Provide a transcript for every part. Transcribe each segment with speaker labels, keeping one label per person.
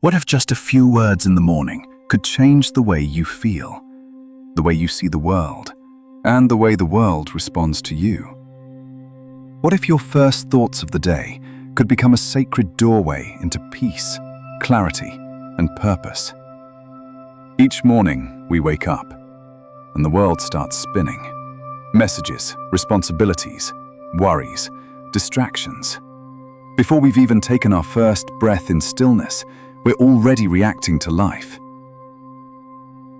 Speaker 1: What if just a few words in the morning could change the way you feel, the way you see the world, and the way the world responds to you? What if your first thoughts of the day could become a sacred doorway into peace, clarity, and purpose? Each morning we wake up, and the world starts spinning. Messages, responsibilities, worries, distractions. Before we've even taken our first breath in stillness, we're already reacting to life.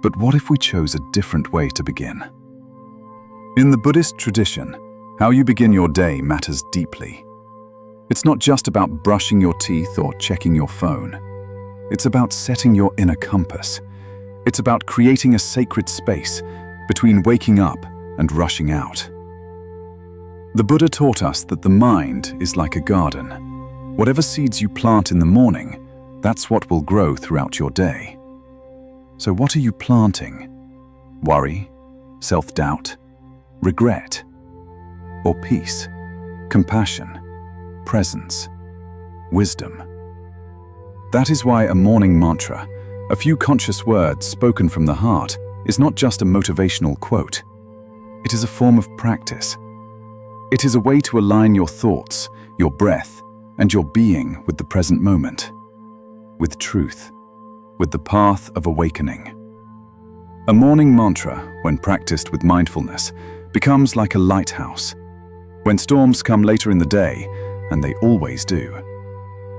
Speaker 1: But what if we chose a different way to begin? In the Buddhist tradition, how you begin your day matters deeply. It's not just about brushing your teeth or checking your phone. It's about setting your inner compass. It's about creating a sacred space between waking up and rushing out. The Buddha taught us that the mind is like a garden. Whatever seeds you plant in the morning, that's what will grow throughout your day. So what are you planting? Worry, self-doubt, regret, or peace, compassion, presence, wisdom? That is why a morning mantra, a few conscious words spoken from the heart, is not just a motivational quote. It is a form of practice. It is a way to align your thoughts, your breath, and your being with the present moment, with truth, with the path of awakening. A morning mantra, when practiced with mindfulness, becomes like a lighthouse. When storms come later in the day, and they always do,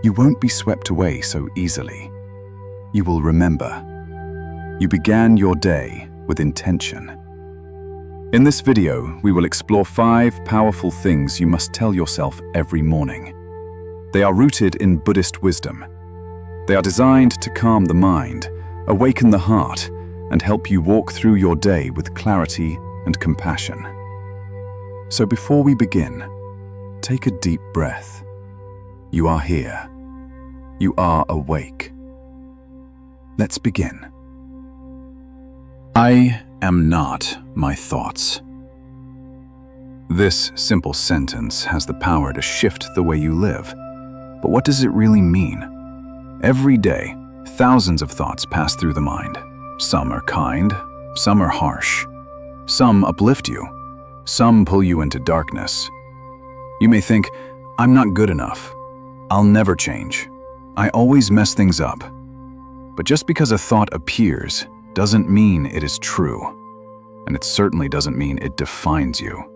Speaker 1: you won't be swept away so easily. You will remember. You began your day with intention. In this video, we will explore 5 powerful things you must tell yourself every morning. They are rooted in Buddhist wisdom. They are designed to calm the mind, awaken the heart, and help you walk through your day with clarity and compassion. So before we begin, take a deep breath. You are here. You are awake. Let's begin. I am not my thoughts. This simple sentence has the power to shift the way you live. But what does it really mean? Every day, thousands of thoughts pass through the mind. Some are kind, some are harsh. Some uplift you, some pull you into darkness. You may think, I'm not good enough. I'll never change. I always mess things up. But just because a thought appears doesn't mean it is true. And it certainly doesn't mean it defines you.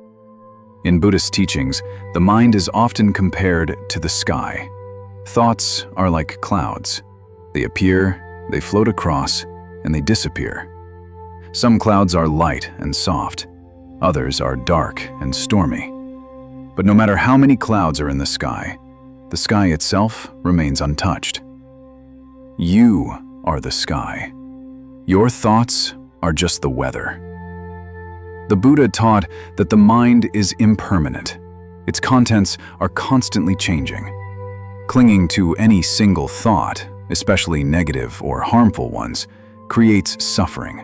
Speaker 1: In Buddhist teachings, the mind is often compared to the sky. Thoughts are like clouds. They appear, they float across, and they disappear. Some clouds are light and soft. Others are dark and stormy. But no matter how many clouds are in the sky itself remains untouched. You are the sky. Your thoughts are just the weather. The Buddha taught that the mind is impermanent. Its contents are constantly changing. Clinging to any single thought, especially negative or harmful ones, creates suffering.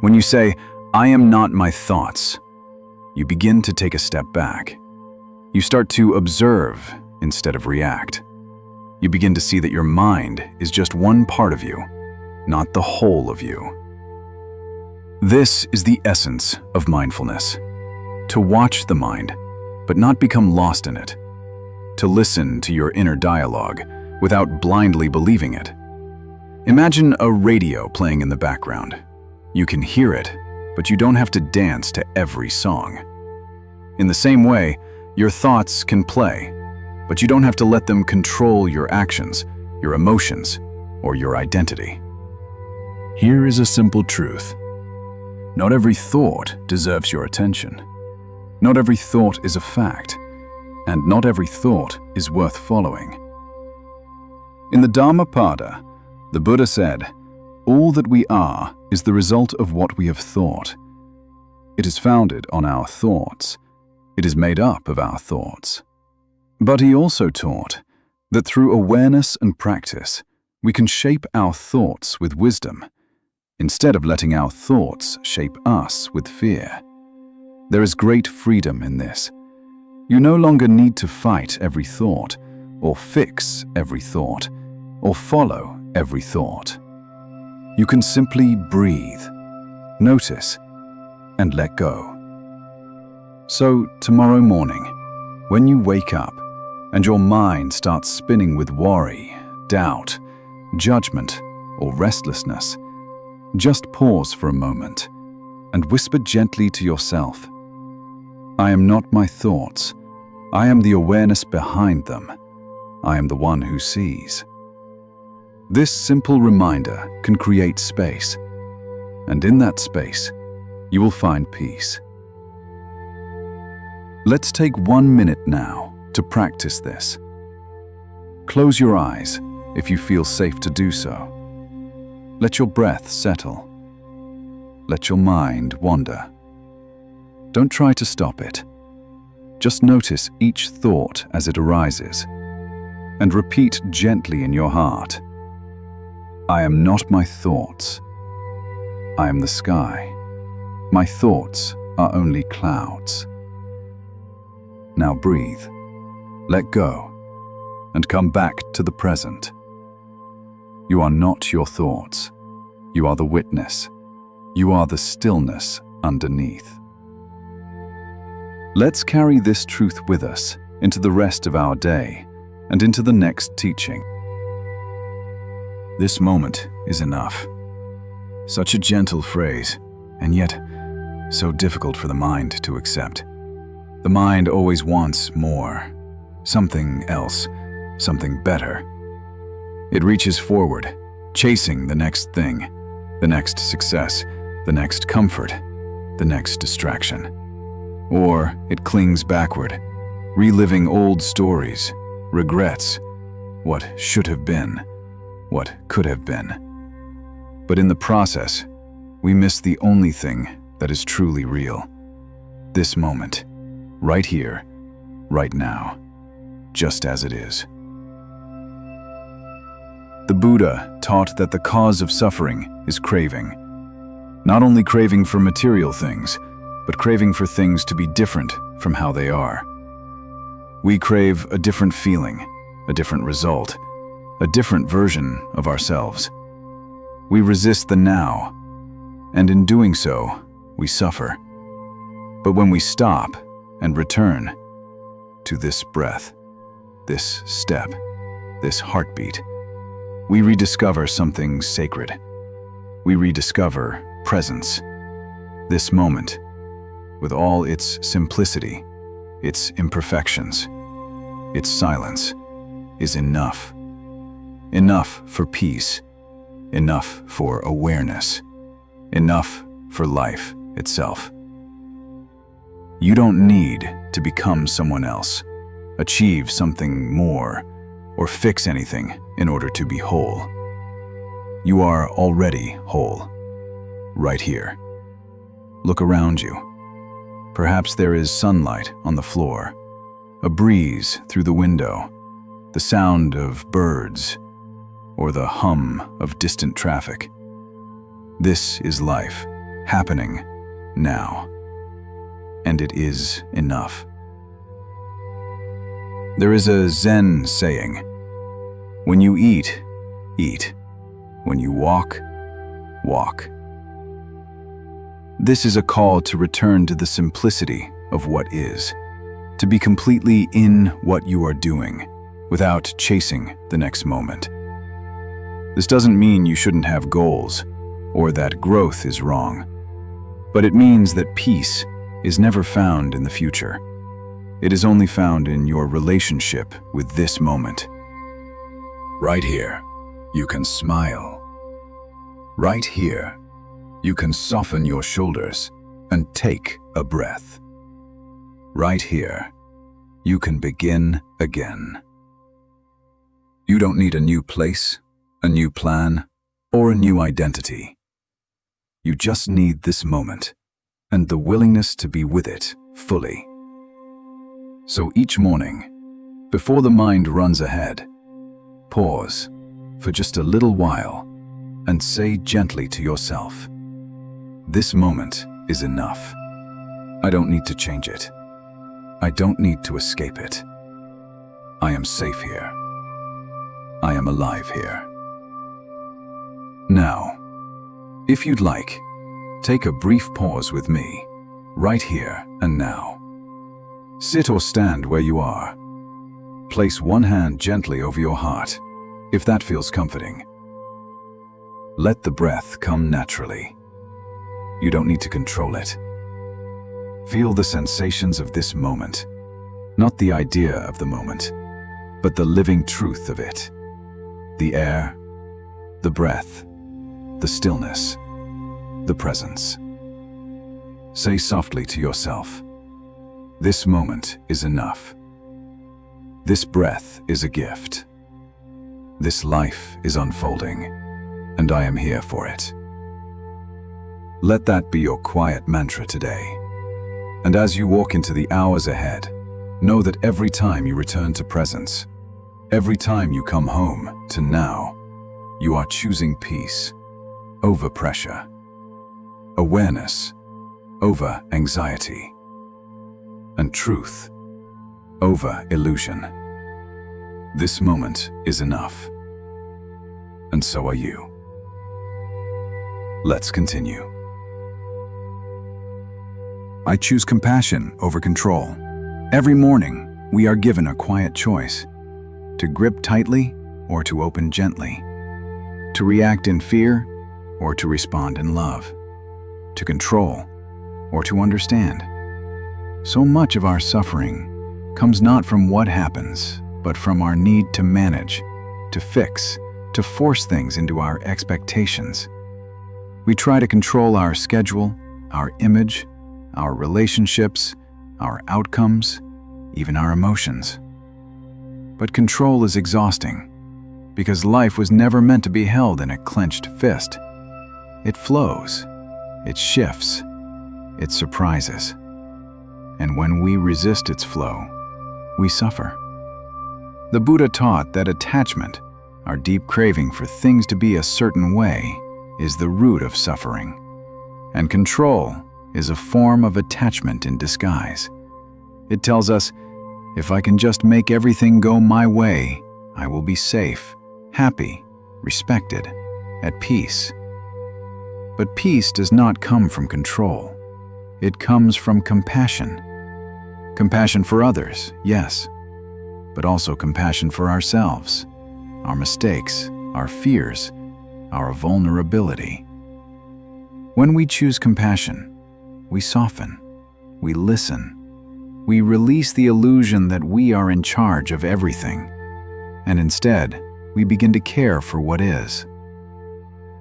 Speaker 1: When you say, I am not my thoughts, you begin to take a step back. You start to observe instead of react. You begin to see that your mind is just one part of you, not the whole of you. This is the essence of mindfulness. To watch the mind, but not become lost in it. To listen to your inner dialogue without blindly believing it. Imagine a radio playing in the background. You can hear it, but you don't have to dance to every song. In the same way, your thoughts can play, but you don't have to let them control your actions, your emotions, or your identity. Here is a simple truth. Not every thought deserves your attention. Not every thought is a fact. And not every thought is worth following. In the Dhammapada, the Buddha said, all that we are is the result of what we have thought. It is founded on our thoughts. It is made up of our thoughts. But he also taught that through awareness and practice, we can shape our thoughts with wisdom, instead of letting our thoughts shape us with fear. There is great freedom in this. You no longer need to fight every thought or fix every thought. or follow every thought. You can simply breathe, notice, and let go. So tomorrow morning, when you wake up and your mind starts spinning with worry, doubt, judgment, or restlessness, just pause for a moment and whisper gently to yourself, "I am not my thoughts. I am the awareness behind them. I am the one who sees." This simple reminder can create space, and in that space, you will find peace. Let's take 1 minute now to practice this. Close your eyes if you feel safe to do so. Let your breath settle. Let your mind wander. Don't try to stop it. Just notice each thought as it arises, and repeat gently in your heart, "I am not my thoughts. I am the sky. My thoughts are only clouds." Now breathe, let go, and come back to the present. You are not your thoughts. You are the witness. You are the stillness underneath. Let's carry this truth with us into the rest of our day and into the next teaching. This moment is enough. Such a gentle phrase, and yet so difficult for the mind to accept. The mind always wants more, something else, something better. It reaches forward, chasing the next thing, the next success, the next comfort, the next distraction. Or it clings backward, reliving old stories, regrets, what should have been, what could have been. But in the process, we miss the only thing that is truly real. This moment, right here, right now, just as it is. The Buddha taught that the cause of suffering is craving. Not only craving for material things, but craving for things to be different from how they are. We crave a different feeling, a different result, a different version of ourselves. We resist the now, and in doing so, we suffer. But when we stop and return to this breath, this step, this heartbeat, we rediscover something sacred. We rediscover presence. This moment, with all its simplicity, its imperfections, its silence, is enough. Enough for peace, enough for awareness, enough for life itself. You don't need to become someone else, achieve something more, or fix anything in order to be whole. You are already whole, right here. Look around you. Perhaps there is sunlight on the floor, a breeze through the window, the sound of birds, or the hum of distant traffic. This is life, happening now. And it is enough. There is a Zen saying, "When you eat, eat. When you walk, walk." This is a call to return to the simplicity of what is, to be completely in what you are doing, without chasing the next moment. This doesn't mean you shouldn't have goals, or that growth is wrong, but it means that peace is never found in the future. It is only found in your relationship with this moment. Right here, you can smile. Right here, you can soften your shoulders and take a breath. Right here, you can begin again. You don't need a new place, a new plan, or a new identity. You just need this moment and the willingness to be with it fully. So each morning, before the mind runs ahead, pause for just a little while and say gently to yourself, "This moment is enough. I don't need to change it. I don't need to escape it. I am safe here." I am alive here. Now, if you'd like, take a brief pause with me, right here and now. Sit or stand where you are. Place one hand gently over your heart, if that feels comforting. Let the breath come naturally. You don't need to control it. Feel the sensations of this moment, not the idea of the moment, but the living truth of it. The air, the breath, the stillness, the presence. Say softly to yourself, this moment is enough. This breath is a gift. This life is unfolding, and I am here for it. Let that be your quiet mantra today. And as you walk into the hours ahead, know that every time you return to presence, every time you come home to now, you are choosing peace over pressure, awareness over anxiety, and truth over illusion. This moment is enough, and so are you. Let's continue. I choose compassion over control. Every morning, we are given a quiet choice: to grip tightly or to open gently, to react in fear or to respond in love, to control or to understand. So much of our suffering comes not from what happens, but from our need to manage, to fix, to force things into our expectations. We try to control our schedule, our image, our relationships, our outcomes, even our emotions. But control is exhausting, because life was never meant to be held in a clenched fist. It flows, it shifts, it surprises. And when we resist its flow, we suffer. The Buddha taught that attachment, our deep craving for things to be a certain way, is the root of suffering. And control is a form of attachment in disguise. It tells us, if I can just make everything go my way, I will be safe, happy, respected, at peace. But peace does not come from control. It comes from compassion. Compassion for others, yes, but also compassion for ourselves, our mistakes, our fears, our vulnerability. When we choose compassion, we soften, we listen, we release the illusion that we are in charge of everything, and instead, we begin to care for what is.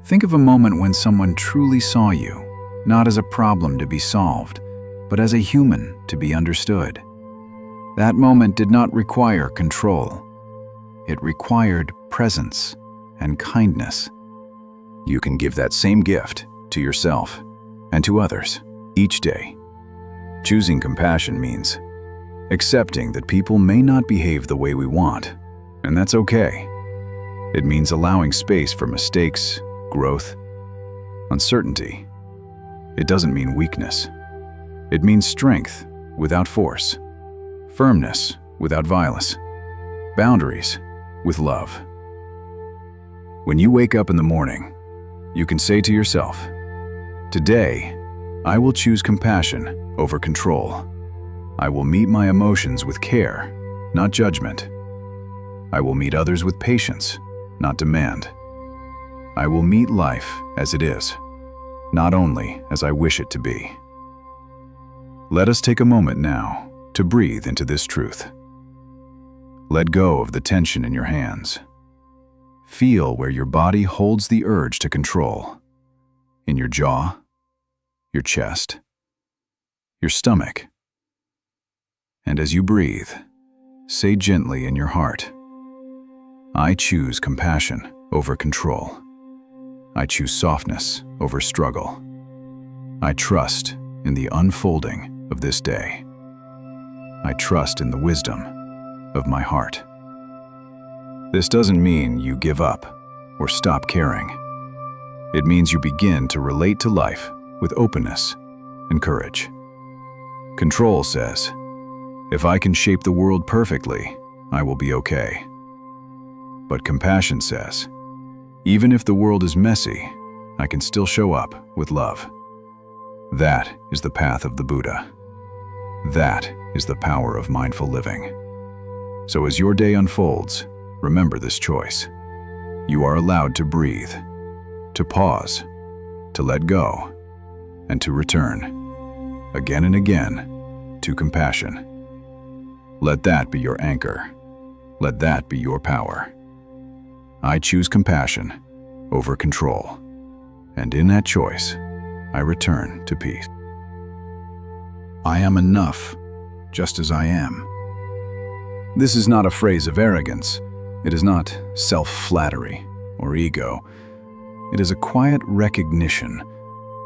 Speaker 1: Think of a moment when someone truly saw you, not as a problem to be solved, but as a human to be understood. That moment did not require control. It required presence and kindness. You can give that same gift to yourself and to others each day. Choosing compassion means accepting that people may not behave the way we want, and that's okay. It means allowing space for mistakes, growth, uncertainty. It doesn't mean weakness. It means strength without force, firmness without violence, boundaries with love. When you wake up in the morning, you can say to yourself, today, I will choose compassion over control. I will meet my emotions with care, not judgment. I will meet others with patience, not demand. I will meet life as it is, not only as I wish it to be. Let us take a moment now to breathe into this truth. Let go of the tension in your hands. Feel where your body holds the urge to control. In your jaw, your chest, your stomach. And as you breathe, say gently in your heart, I choose compassion over control. I choose softness over struggle. I trust in the unfolding of this day. I trust in the wisdom of my heart. This doesn't mean you give up or stop caring. It means you begin to relate to life with openness and courage. Control says, if I can shape the world perfectly, I will be okay. But compassion says, even if the world is messy, I can still show up with love. That is the path of the Buddha. That is the power of mindful living. So as your day unfolds, remember this choice. You are allowed to breathe, to pause, to let go, and to return, again and again, to compassion. Let that be your anchor. Let that be your power. I choose compassion over control, and in that choice, I return to peace. I am enough, just as I am. This is not a phrase of arrogance. It is not self-flattery or ego. It is a quiet recognition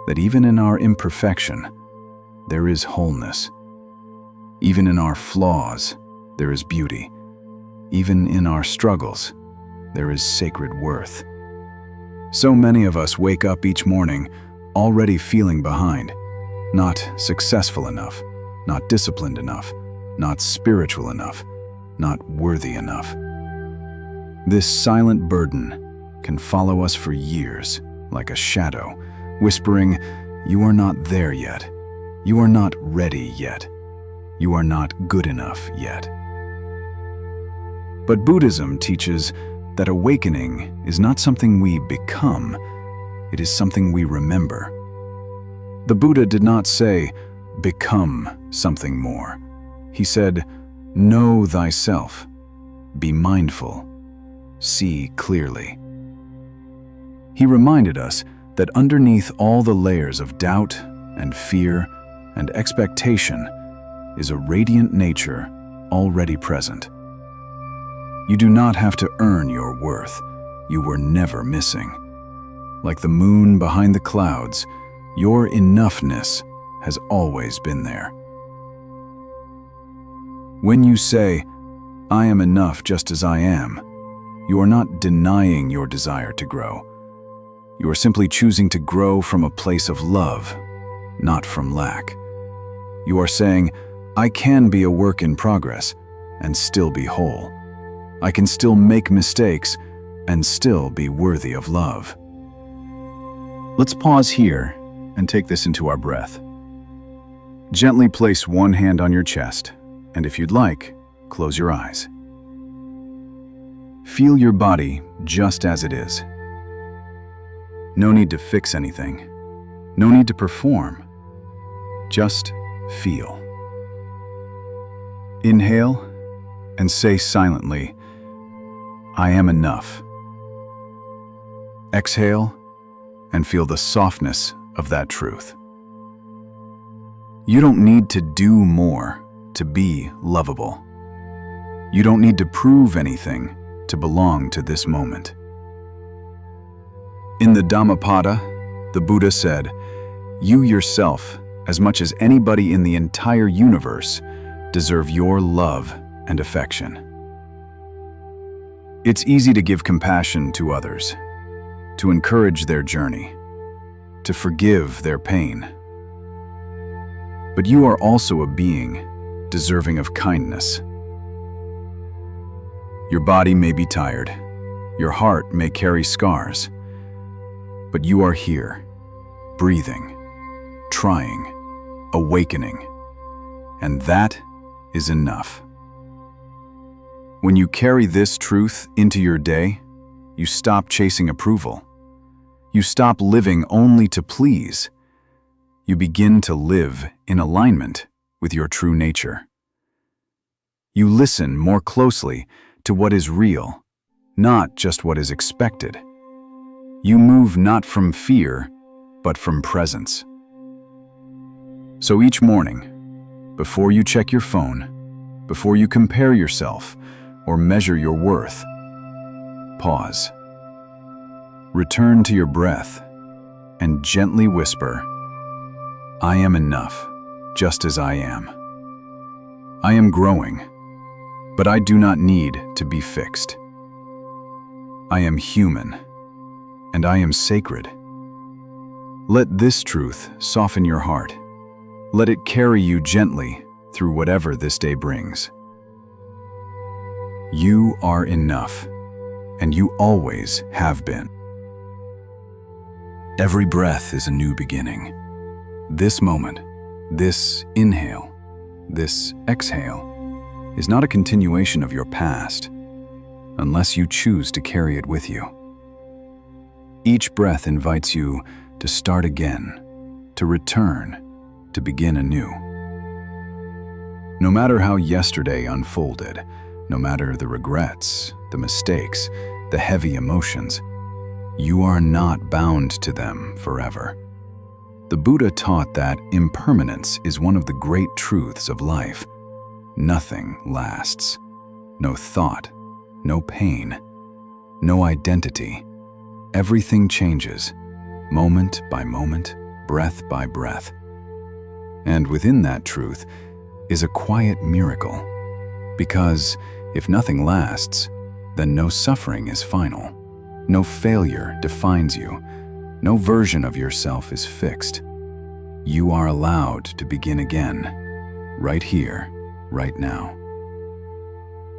Speaker 1: that even in our imperfection, there is wholeness. Even in our flaws, there is beauty. Even in our struggles, there is sacred worth. So many of us wake up each morning already feeling behind, not successful enough, not disciplined enough, not spiritual enough, not worthy enough. This silent burden can follow us for years, like a shadow, whispering, "You are not there yet. You are not ready yet. You are not good enough yet." But Buddhism teaches that awakening is not something we become, it is something we remember. The Buddha did not say, "Become something more." He said, "Know thyself, be mindful, see clearly." He reminded us that underneath all the layers of doubt and fear and expectation is a radiant nature already present. You do not have to earn your worth. You were never missing. Like the moon behind the clouds, your enoughness has always been there. When you say, "I am enough just as I am," you are not denying your desire to grow. You are simply choosing to grow from a place of love, not from lack. You are saying, "I can be a work in progress and still be whole. I can still make mistakes and still be worthy of love." Let's pause here and take this into our breath. Gently place one hand on your chest, and if you'd like, close your eyes. Feel your body just as it is. No need to fix anything. No need to perform. Just feel. Inhale and say silently, "I am enough." Exhale and feel the softness of that truth. You don't need to do more to be lovable. You don't need to prove anything to belong to this moment. In the Dhammapada, the Buddha said, "You yourself, as much as anybody in the entire universe, deserve your love and affection." It's easy to give compassion to others, to encourage their journey, to forgive their pain. But you are also a being deserving of kindness. Your body may be tired, your heart may carry scars, but you are here, breathing, trying, awakening, and that is enough. When you carry this truth into your day, you stop chasing approval. You stop living only to please. You begin to live in alignment with your true nature. You listen more closely to what is real, not just what is expected. You move not from fear, but from presence. So each morning, before you check your phone, before you compare yourself or measure your worth, pause. Return to your breath and gently whisper, "I am enough, just as I am. I am growing, but I do not need to be fixed. I am human, and I am sacred." Let this truth soften your heart. Let it carry you gently through whatever this day brings. You are enough, and you always have been. Every breath is a new beginning. This moment, this inhale, this exhale, is not a continuation of your past, unless you choose to carry it with you. Each breath invites you to start again, to return, to begin anew. No matter how yesterday unfolded, no matter the regrets, the mistakes, the heavy emotions, you are not bound to them forever. The Buddha taught that impermanence is one of the great truths of life. Nothing lasts. No thought, no pain, no identity. Everything changes, moment by moment, breath by breath. And within that truth is a quiet miracle. Because if nothing lasts, then no suffering is final. No failure defines you. No version of yourself is fixed. You are allowed to begin again, right here, right now.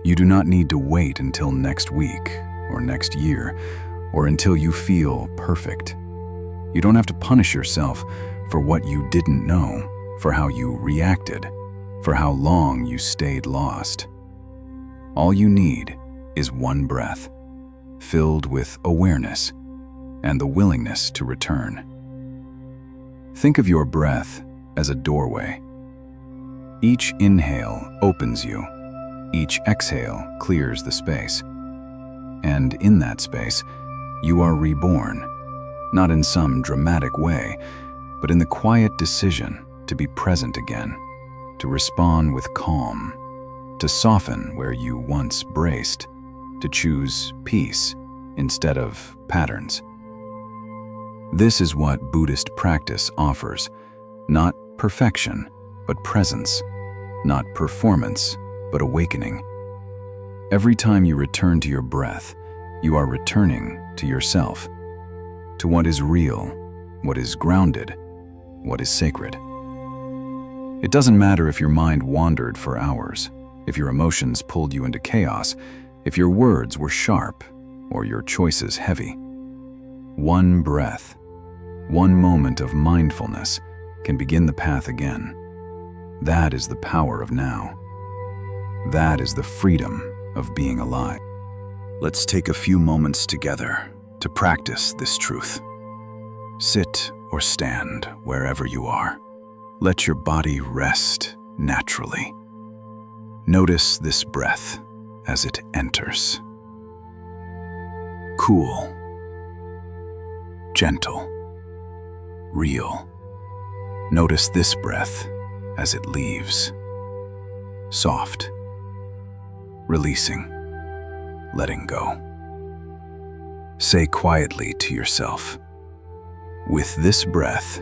Speaker 1: You do not need to wait until next week or next year or until you feel perfect. You don't have to punish yourself for what you didn't know, for how you reacted, for how long you stayed lost. All you need is one breath, filled with awareness and the willingness to return. Think of your breath as a doorway. Each inhale opens you. Each exhale clears the space. And in that space, you are reborn, not in some dramatic way, but in the quiet decision to be present again, to respond with calm, to soften where you once braced, to choose peace instead of patterns. This is what Buddhist practice offers, not perfection, but presence, not performance, but awakening. Every time you return to your breath, you are returning to yourself, to what is real, what is grounded, what is sacred. It doesn't matter if your mind wandered for hours, if your emotions pulled you into chaos, if your words were sharp or your choices heavy. One breath, one moment of mindfulness can begin the path again. That is the power of now. That is the freedom of being alive. Let's take a few moments together to practice this truth. Sit or stand wherever you are. Let your body rest naturally. Notice this breath as it enters. Cool, gentle, real. Notice this breath as it leaves. Soft, releasing, letting go. Say quietly to yourself, with this breath,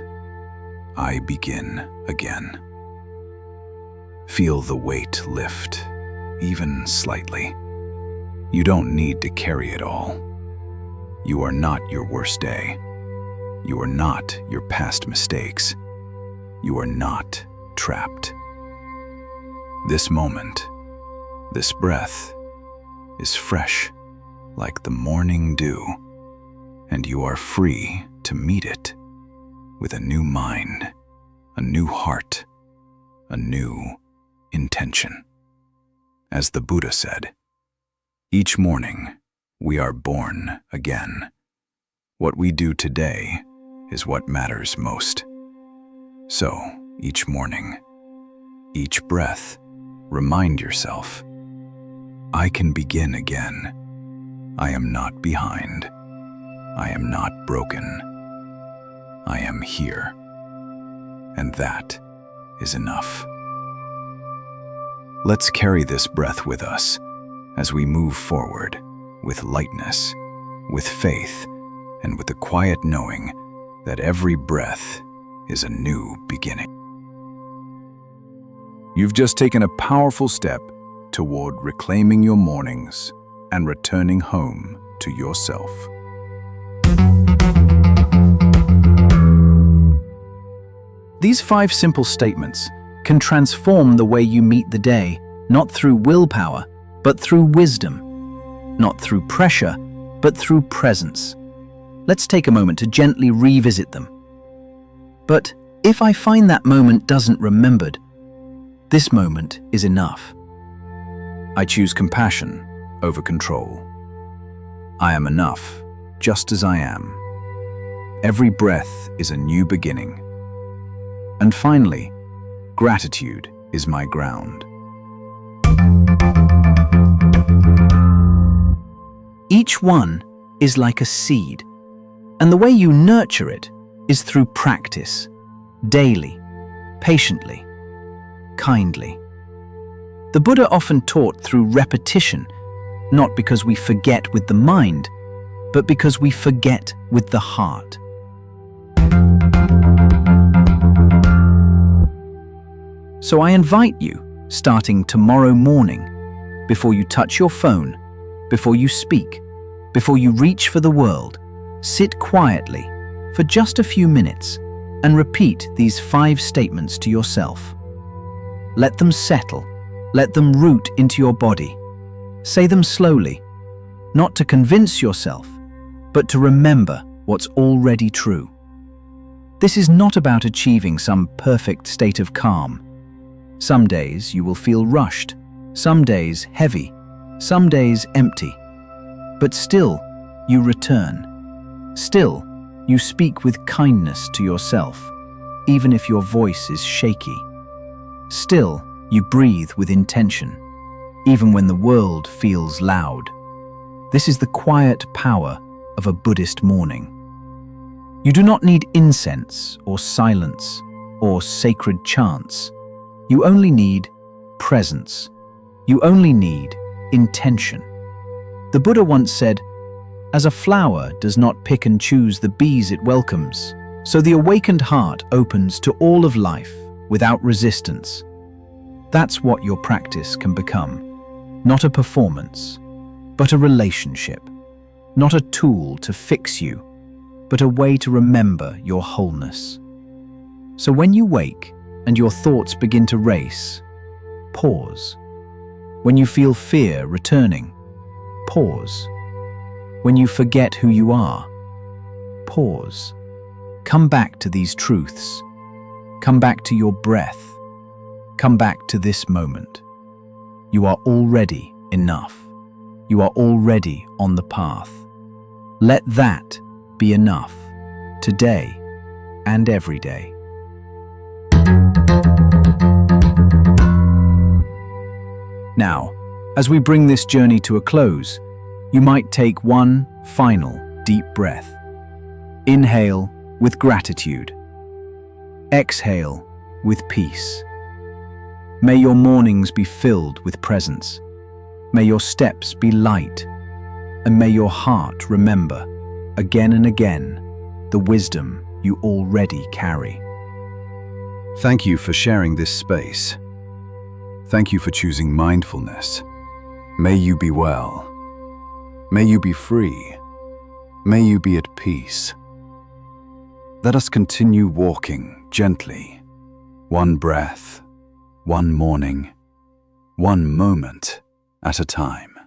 Speaker 1: I begin again. Feel the weight lift, even slightly. You don't need to carry it all. You are not your worst day. You are not your past mistakes. You are not trapped. This moment, this breath, is fresh, like the morning dew, and you are free to meet it with a new mind, a new heart, a new intention. As the Buddha said, each morning we are born again. What we do today is what matters most. So, each morning, each breath, remind yourself, I can begin again. I am not behind. I am not broken. I am here. And that is enough. Let's carry this breath with us as we move forward with lightness, with faith, and with the quiet knowing that every breath is a new beginning. You've just taken a powerful step toward reclaiming your mornings and returning home to yourself.
Speaker 2: These 5 simple statements can transform the way you meet the day, not through willpower, but through wisdom, not through pressure, but through presence. Let's take a moment to gently revisit them. But if I find that moment doesn't remembered, this moment is enough. I choose compassion over control. I am enough, just as I am. Every breath is a new beginning. And finally, gratitude is my ground. Each one is like a seed, and the way you nurture it is through practice, daily, patiently, kindly. The Buddha often taught through repetition, not because we forget with the mind, but because we forget with the heart. So I invite you, starting tomorrow morning, before you touch your phone, before you speak, before you reach for the world, sit quietly for just a few minutes and repeat these 5 statements to yourself. Let them settle, let them root into your body. Say them slowly, not to convince yourself, but to remember what's already true. This is not about achieving some perfect state of calm. Some days you will feel rushed, some days heavy, some days empty. But still, you return. Still, you speak with kindness to yourself, even if your voice is shaky. Still, you breathe with intention, even when the world feels loud. This is the quiet power of a Buddhist morning. You do not need incense or silence or sacred chants. You only need presence. You only need intention. The Buddha once said, "As a flower does not pick and choose the bees it welcomes, so the awakened heart opens to all of life without resistance." That's what your practice can become. Not a performance, but a relationship. Not a tool to fix you, but a way to remember your wholeness. So when you wake and your thoughts begin to race, pause. When you feel fear returning, pause. When you forget who you are, pause. Come back to these truths. Come back to your breath. Come back to this moment. You are already enough. You are already on the path. Let that be enough, today and every day. Now, as we bring this journey to a close, you might take one final deep breath. Inhale with gratitude. Exhale with peace. May your mornings be filled with presence. May your steps be light. And may your heart remember, again and again, the wisdom you already carry.
Speaker 1: Thank you for sharing this space. Thank you for choosing mindfulness. May you be well. May you be free. May you be at peace. Let us continue walking gently, one breath, one morning, one moment at a time.